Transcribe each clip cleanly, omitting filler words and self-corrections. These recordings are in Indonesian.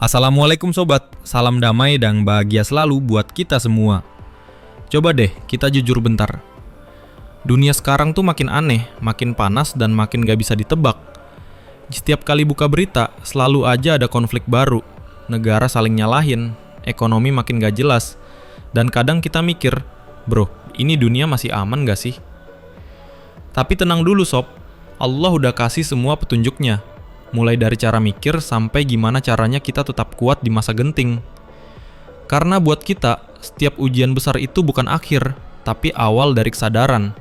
Assalamualaikum sobat, salam damai dan bahagia selalu buat kita semua. Coba deh kita jujur bentar. Dunia sekarang tuh makin aneh, makin panas dan makin gak bisa ditebak. Setiap kali buka berita, selalu aja ada konflik baru. Negara saling nyalahin, ekonomi makin gak jelas. Dan kadang kita mikir, bro, ini dunia masih aman gak sih? Tapi tenang dulu sob, Allah udah kasih semua petunjuknya. Mulai dari cara mikir sampai gimana caranya kita tetap kuat di masa genting. Karena buat kita, setiap ujian besar itu bukan akhir, tapi awal dari kesadaran.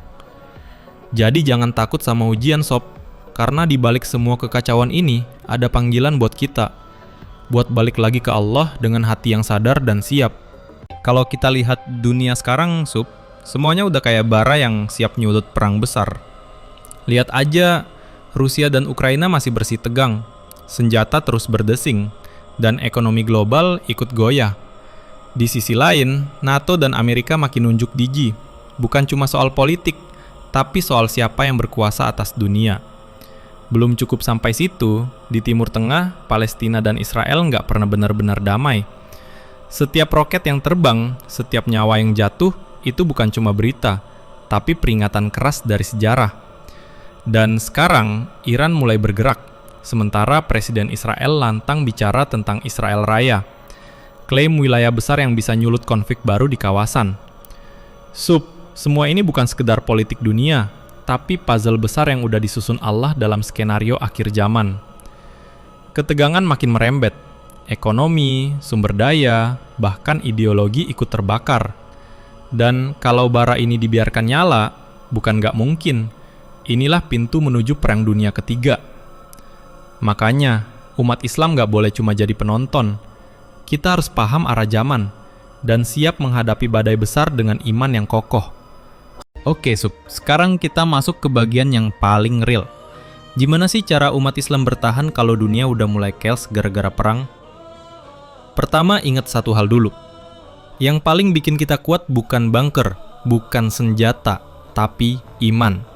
Jadi jangan takut sama ujian sob, karena di balik semua kekacauan ini, ada panggilan buat kita. Buat balik lagi ke Allah dengan hati yang sadar dan siap. Kalau kita lihat dunia sekarang, Sob, semuanya udah kayak bara yang siap nyulut perang besar. Lihat aja, Rusia dan Ukraina masih bersih tegang, senjata terus berdesing, dan ekonomi global ikut goyah. Di sisi lain, NATO dan Amerika makin nunjuk gigi, bukan cuma soal politik, tapi soal siapa yang berkuasa atas dunia. Belum cukup sampai situ, di Timur Tengah, Palestina dan Israel nggak pernah benar-benar damai. Setiap roket yang terbang, setiap nyawa yang jatuh, itu bukan cuma berita, tapi peringatan keras dari sejarah. Dan sekarang, Iran mulai bergerak, sementara Presiden Israel lantang bicara tentang Israel Raya, klaim wilayah besar yang bisa nyulut konflik baru di kawasan. Semua ini bukan sekedar politik dunia, tapi puzzle besar yang udah disusun Allah dalam skenario akhir zaman. Ketegangan makin merembet, ekonomi, sumber daya, bahkan ideologi ikut terbakar. Dan kalau bara ini dibiarkan nyala, bukan nggak mungkin. Inilah pintu menuju Perang Dunia Ketiga. Makanya, umat Islam nggak boleh cuma jadi penonton. Kita harus paham arah zaman, dan siap menghadapi badai besar dengan iman yang kokoh. Oke, Sob, sekarang kita masuk ke bagian yang paling real. Gimana sih cara umat Islam bertahan kalau dunia udah mulai chaos gara-gara perang? Pertama, ingat satu hal dulu. Yang paling bikin kita kuat bukan bunker, bukan senjata, tapi iman.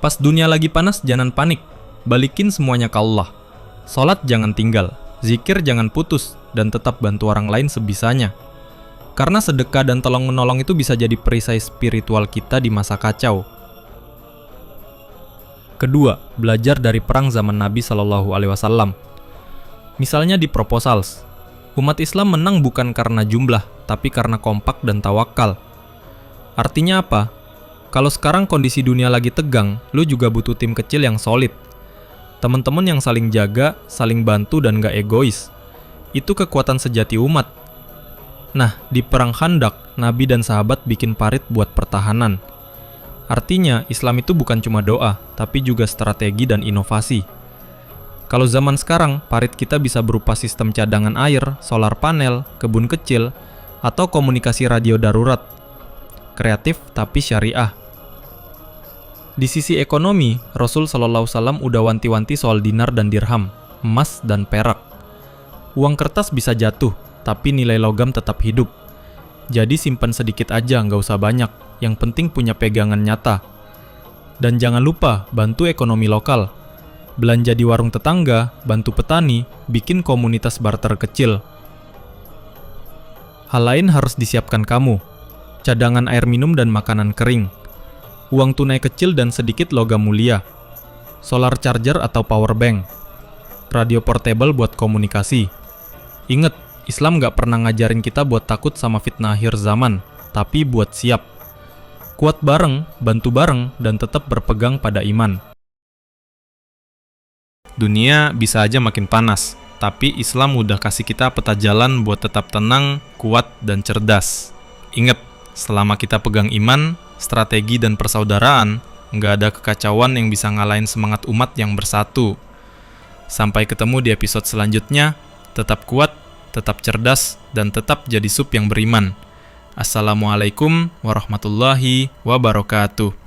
Pas dunia lagi panas, jangan panik. Balikin semuanya ke Allah. Sholat jangan tinggal, zikir jangan putus, dan tetap bantu orang lain sebisanya. Karena sedekah dan tolong-menolong itu bisa jadi perisai spiritual kita di masa kacau. Kedua, belajar dari perang zaman Nabi SAW. Misalnya di Proposals, umat Islam menang bukan karena jumlah, tapi karena kompak dan tawakal. Artinya apa? Kalau sekarang kondisi dunia lagi tegang, lu juga butuh tim kecil yang solid. Teman-teman yang saling jaga, saling bantu dan gak egois. Itu kekuatan sejati umat. Nah, di Perang Khandak, Nabi dan sahabat bikin parit buat pertahanan. Artinya, Islam itu bukan cuma doa, tapi juga strategi dan inovasi. Kalau zaman sekarang, parit kita bisa berupa sistem cadangan air, solar panel, kebun kecil, atau komunikasi radio darurat. Kreatif tapi syariah. Di sisi ekonomi, Rasul SAW udah wanti-wanti soal dinar dan dirham, emas dan perak. Uang kertas bisa jatuh, tapi nilai logam tetap hidup. Jadi simpan sedikit aja, nggak usah banyak. Yang penting punya pegangan nyata. Dan jangan lupa, bantu ekonomi lokal. Belanja di warung tetangga, bantu petani, bikin komunitas barter kecil. Hal lain harus disiapkan kamu. Cadangan air minum dan makanan kering. Uang tunai kecil dan sedikit logam mulia. Solar charger atau power bank. Radio portable buat komunikasi. Ingat, Islam gak pernah ngajarin kita buat takut sama fitnah akhir zaman, tapi buat siap. Kuat bareng, bantu bareng, dan tetap berpegang pada iman. Dunia bisa aja makin panas, tapi Islam udah kasih kita peta jalan buat tetap tenang, kuat, dan cerdas. Ingat, selama kita pegang iman, strategi dan persaudaraan, nggak ada kekacauan yang bisa ngalahin semangat umat yang bersatu. Sampai ketemu di episode selanjutnya, tetap kuat, tetap cerdas, dan tetap jadi sub yang beriman. Assalamualaikum warahmatullahi wabarakatuh.